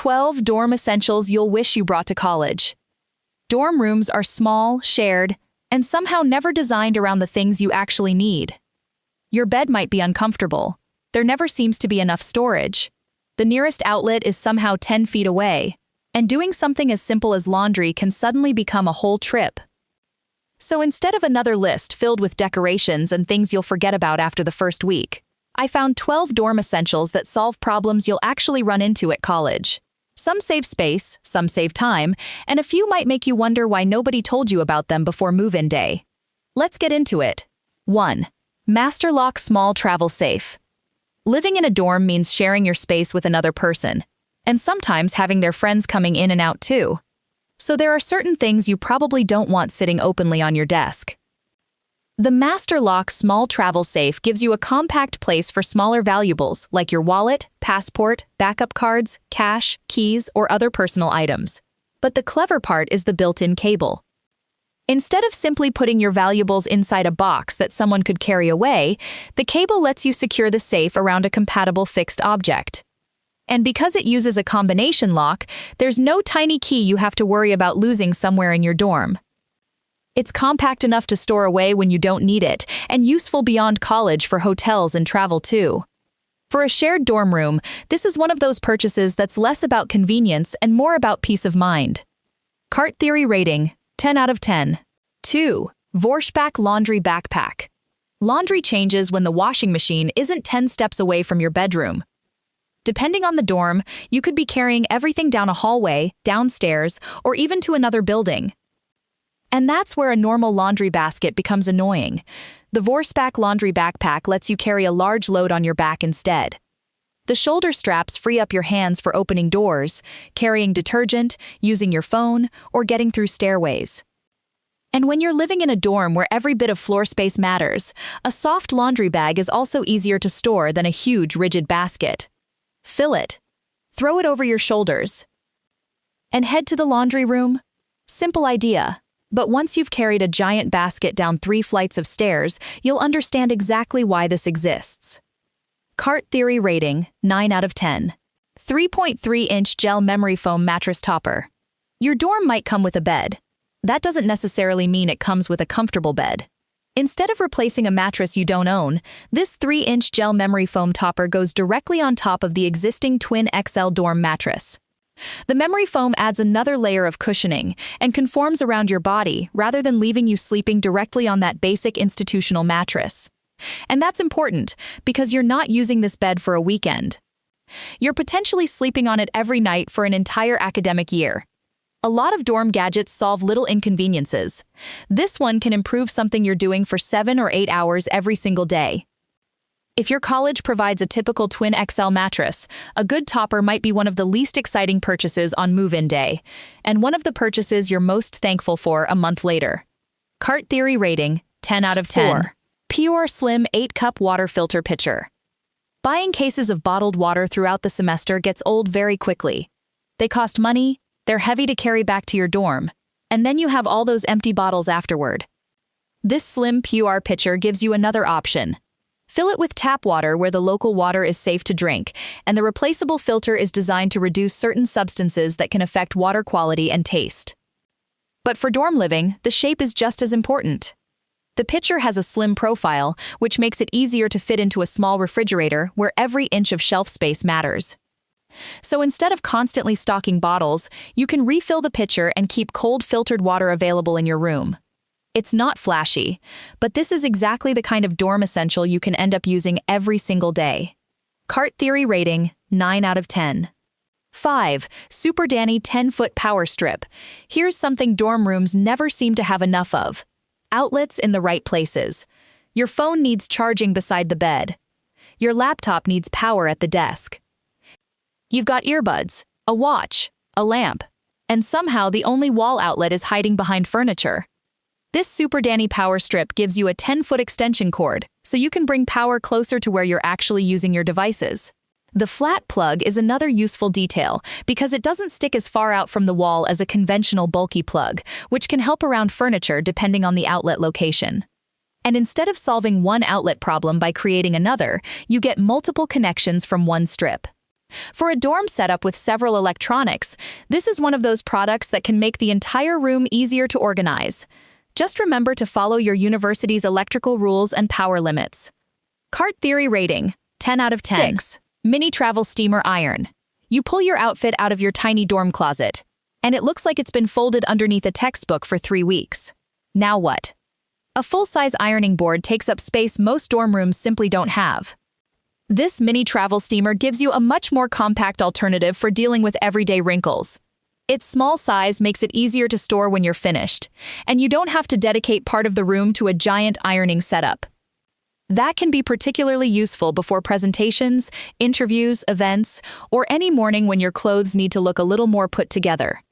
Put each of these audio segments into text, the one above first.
12 dorm essentials you'll wish you brought to college. Dorm rooms are small, shared, and somehow never designed around the things you actually need. Your bed might be uncomfortable. There never seems to be enough storage. The nearest outlet is somehow 10 feet away, and doing something as simple as laundry can suddenly become a whole trip. So instead of another list filled with decorations and things you'll forget about after the first week, I found 12 dorm essentials that solve problems you'll actually run into at college. Some save space, some save time, and a few might make you wonder why nobody told you about them before move-in day. Let's get into it. 1. Master Lock Small Travel Safe. Living in a dorm means sharing your space with another person, and sometimes having their friends coming in and out too. So there are certain things you probably don't want sitting openly on your desk. The Master Lock Small Travel Safe gives you a compact place for smaller valuables like your wallet, passport, backup cards, cash, keys, or other personal items. But the clever part is the built-in cable. Instead of simply putting your valuables inside a box that someone could carry away, the cable lets you secure the safe around a compatible fixed object. And because it uses a combination lock, there's no tiny key you have to worry about losing somewhere in your dorm. It's compact enough to store away when you don't need it, and useful beyond college for hotels and travel too. For a shared dorm room, this is one of those purchases that's less about convenience and more about peace of mind. Cart Theory rating, 10 out of 10. 2. Vorspack Laundry Backpack. Laundry changes when the washing machine isn't 10 steps away from your bedroom. Depending on the dorm, you could be carrying everything down a hallway, downstairs, or even to another building. And that's where a normal laundry basket becomes annoying. The Vorspack laundry backpack lets you carry a large load on your back instead. The shoulder straps free up your hands for opening doors, carrying detergent, using your phone, or getting through stairways. And when you're living in a dorm where every bit of floor space matters, a soft laundry bag is also easier to store than a huge, rigid basket. Fill it. Throw it over your shoulders. And head to the laundry room? Simple idea. But once you've carried a giant basket down 3 flights of stairs, you'll understand exactly why this exists. Cart Theory rating, 9 out of 10. 3.3-inch gel memory foam mattress topper. Your dorm might come with a bed. That doesn't necessarily mean it comes with a comfortable bed. Instead of replacing a mattress you don't own, this 3-inch gel memory foam topper goes directly on top of the existing Twin XL dorm mattress. The memory foam adds another layer of cushioning and conforms around your body rather than leaving you sleeping directly on that basic institutional mattress. And that's important because you're not using this bed for a weekend. You're potentially sleeping on it every night for an entire academic year. A lot of dorm gadgets solve little inconveniences. This one can improve something you're doing for 7 or 8 hours every single day. If your college provides a typical Twin XL mattress, a good topper might be one of the least exciting purchases on move-in day, and one of the purchases you're most thankful for a month later. Cart Theory rating, 10 out of 10. 4. Pure Slim 8-cup water filter pitcher. Buying cases of bottled water throughout the semester gets old very quickly. They cost money, they're heavy to carry back to your dorm, and then you have all those empty bottles afterward. This slim PR pitcher gives you another option. Fill it with tap water where the local water is safe to drink, and the replaceable filter is designed to reduce certain substances that can affect water quality and taste. But for dorm living, the shape is just as important. The pitcher has a slim profile, which makes it easier to fit into a small refrigerator where every inch of shelf space matters. So instead of constantly stocking bottles, you can refill the pitcher and keep cold filtered water available in your room. It's not flashy, but this is exactly the kind of dorm essential you can end up using every single day. Cart Theory rating, 9 out of 10. 5. Super Danny 10-foot power strip. Here's something dorm rooms never seem to have enough of. Outlets in the right places. Your phone needs charging beside the bed. Your laptop needs power at the desk. You've got earbuds, a watch, a lamp, and somehow the only wall outlet is hiding behind furniture. This Super Danny power strip gives you a 10-foot extension cord, so you can bring power closer to where you're actually using your devices. The flat plug is another useful detail because it doesn't stick as far out from the wall as a conventional bulky plug, which can help around furniture depending on the outlet location. And instead of solving one outlet problem by creating another, you get multiple connections from one strip. For a dorm setup with several electronics, this is one of those products that can make the entire room easier to organize. Just remember to follow your university's electrical rules and power limits. Cart Theory rating, 10 out of 10. 6. Mini Travel Steamer Iron. You pull your outfit out of your tiny dorm closet, and it looks like it's been folded underneath a textbook for 3 weeks. Now what? A full-size ironing board takes up space most dorm rooms simply don't have. This mini travel steamer gives you a much more compact alternative for dealing with everyday wrinkles. Its small size makes it easier to store when you're finished, and you don't have to dedicate part of the room to a giant ironing setup. That can be particularly useful before presentations, interviews, events, or any morning when your clothes need to look a little more put together.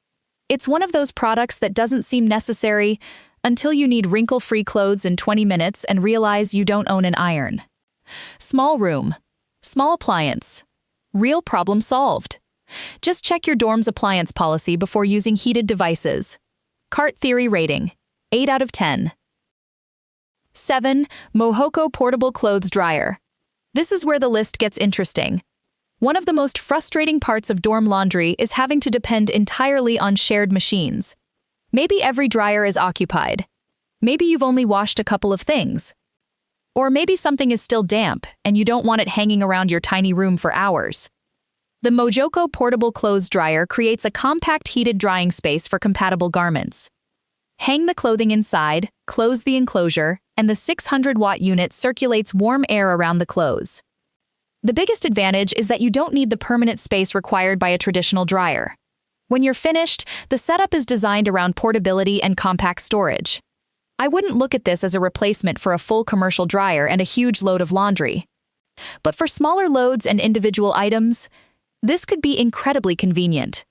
It's one of those products that doesn't seem necessary until you need wrinkle-free clothes in 20 minutes and realize you don't own an iron. Small room. Small appliance. Real problem solved. Just check your dorm's appliance policy before using heated devices. Cart Theory rating, 8 out of 10. 7. Mohoko Portable Clothes Dryer. This is where the list gets interesting. One of the most frustrating parts of dorm laundry is having to depend entirely on shared machines. Maybe every dryer is occupied. Maybe you've only washed a couple of things. Or maybe something is still damp and you don't want it hanging around your tiny room for hours. The Mojoko Portable Clothes Dryer creates a compact heated drying space for compatible garments. Hang the clothing inside, close the enclosure, and the 600-watt unit circulates warm air around the clothes. The biggest advantage is that you don't need the permanent space required by a traditional dryer. When you're finished, the setup is designed around portability and compact storage. I wouldn't look at this as a replacement for a full commercial dryer and a huge load of laundry. But for smaller loads and individual items, this could be incredibly convenient.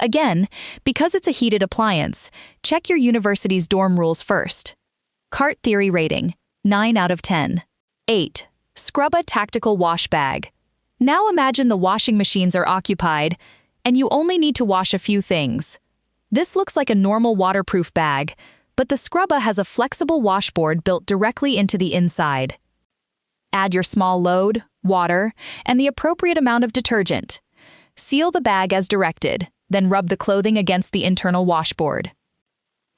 Again, because it's a heated appliance, check your university's dorm rules first. Cart Theory rating, 9 out of 10. 8. Scrubba Tactical Wash Bag. Now imagine the washing machines are occupied, and you only need to wash a few things. This looks like a normal waterproof bag, but the Scrubba has a flexible washboard built directly into the inside. Add your small load, water, and the appropriate amount of detergent. Seal the bag as directed, then rub the clothing against the internal washboard.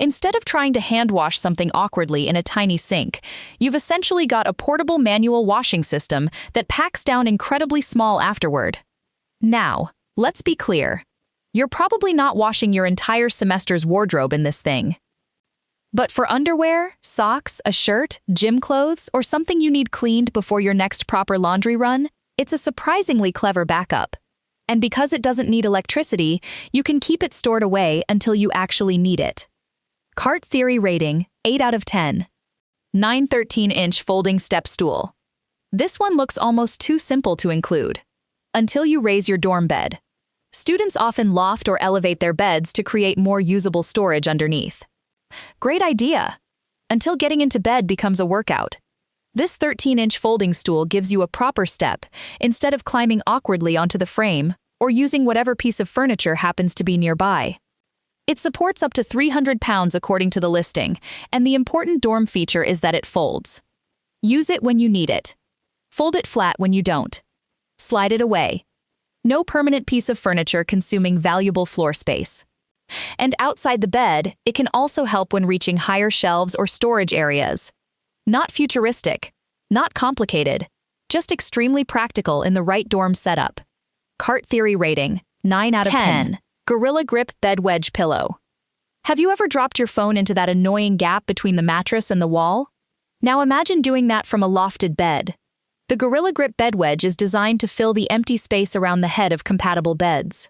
Instead of trying to hand wash something awkwardly in a tiny sink, you've essentially got a portable manual washing system that packs down incredibly small afterward. Now, let's be clear. You're probably not washing your entire semester's wardrobe in this thing. But for underwear, socks, a shirt, gym clothes, or something you need cleaned before your next proper laundry run, it's a surprisingly clever backup. And because it doesn't need electricity, you can keep it stored away until you actually need it. Cart Theory rating, 8 out of 10. 9 13-inch folding step stool. This one looks almost too simple to include. Until you raise your dorm bed. Students often loft or elevate their beds to create more usable storage underneath. Great idea! Until getting into bed becomes a workout. This 13-inch folding stool gives you a proper step instead of climbing awkwardly onto the frame or using whatever piece of furniture happens to be nearby. It supports up to 300 pounds according to the listing, and the important dorm feature is that it folds. Use it when you need it. Fold it flat when you don't. Slide it away. No permanent piece of furniture consuming valuable floor space. And outside the bed, it can also help when reaching higher shelves or storage areas. Not futuristic, not complicated, just extremely practical in the right dorm setup. Cart Theory rating, 9 out of 10. Gorilla Grip Bed Wedge Pillow. Have you ever dropped your phone into that annoying gap between the mattress and the wall? Now imagine doing that from a lofted bed. The Gorilla Grip Bed Wedge is designed to fill the empty space around the head of compatible beds.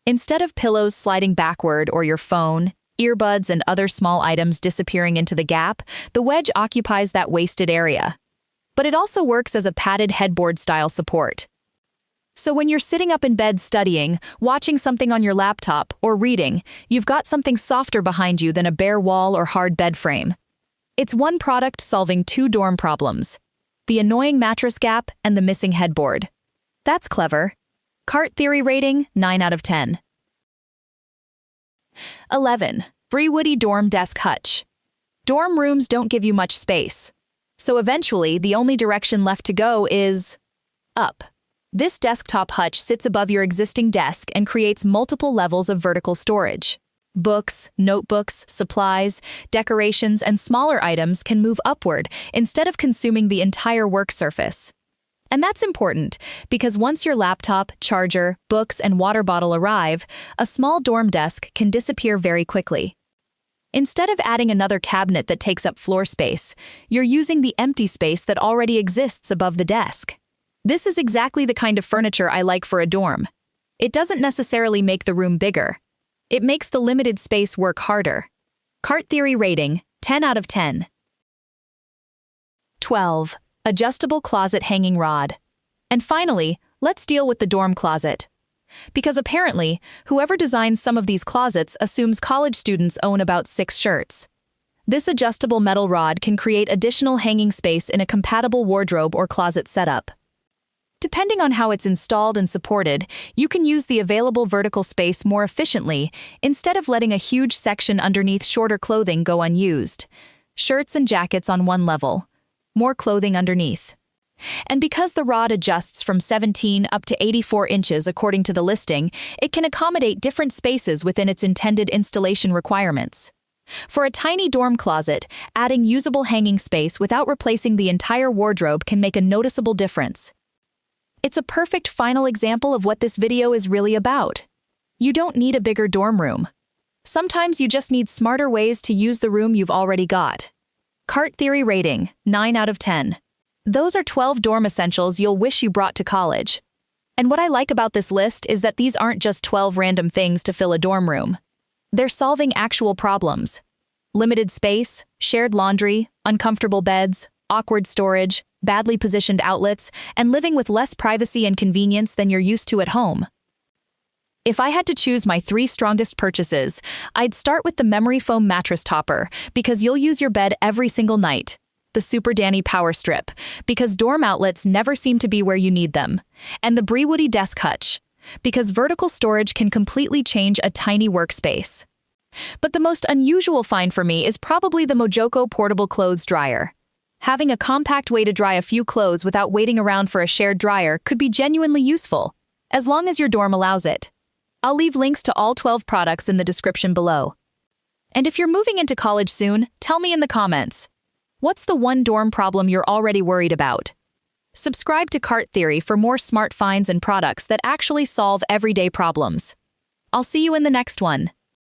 Instead of pillows sliding backward or your phone, earbuds, and other small items disappearing into the gap, the wedge occupies that wasted area. But it also works as a padded headboard-style support. So when you're sitting up in bed studying, watching something on your laptop, or reading, you've got something softer behind you than a bare wall or hard bed frame. It's one product solving 2 dorm problems: the annoying mattress gap and the missing headboard. That's clever. Cart Theory rating, 9 out of 10. 11. Freewoody Dorm Desk Hutch. Dorm rooms don't give you much space. So eventually, the only direction left to go is up. This desktop hutch sits above your existing desk and creates multiple levels of vertical storage. Books, notebooks, supplies, decorations, and smaller items can move upward instead of consuming the entire work surface. And that's important, because once your laptop, charger, books, and water bottle arrive, a small dorm desk can disappear very quickly. Instead of adding another cabinet that takes up floor space, you're using the empty space that already exists above the desk. This is exactly the kind of furniture I like for a dorm. It doesn't necessarily make the room bigger. It makes the limited space work harder. Cart theory rating, 10 out of 10. 12. Adjustable closet hanging rod. And finally, let's deal with the dorm closet. Because apparently, whoever designs some of these closets assumes college students own about 6 shirts. This adjustable metal rod can create additional hanging space in a compatible wardrobe or closet setup. Depending on how it's installed and supported, you can use the available vertical space more efficiently instead of letting a huge section underneath shorter clothing go unused. Shirts and jackets on one level, more clothing underneath. And because the rod adjusts from 17 up to 84 inches according to the listing, it can accommodate different spaces within its intended installation requirements. For a tiny dorm closet, adding usable hanging space without replacing the entire wardrobe can make a noticeable difference. It's a perfect final example of what this video is really about. You don't need a bigger dorm room. Sometimes you just need smarter ways to use the room you've already got. Cart theory rating, 9 out of 10. Those are 12 dorm essentials you'll wish you brought to college. And what I like about this list is that these aren't just 12 random things to fill a dorm room. They're solving actual problems. Limited space, shared laundry, uncomfortable beds, awkward storage, badly positioned outlets, and living with less privacy and convenience than you're used to at home. If I had to choose my 3 strongest purchases, I'd start with the memory foam mattress topper, because you'll use your bed every single night. The Super Danny Power Strip, because dorm outlets never seem to be where you need them. And the Brewoody Desk Hutch, because vertical storage can completely change a tiny workspace. But the most unusual find for me is probably the Mojoko Portable Clothes Dryer. Having a compact way to dry a few clothes without waiting around for a shared dryer could be genuinely useful, as long as your dorm allows it. I'll leave links to all 12 products in the description below. And if you're moving into college soon, tell me in the comments. What's the one dorm problem you're already worried about? Subscribe to Cart Theory for more smart finds and products that actually solve everyday problems. I'll see you in the next one.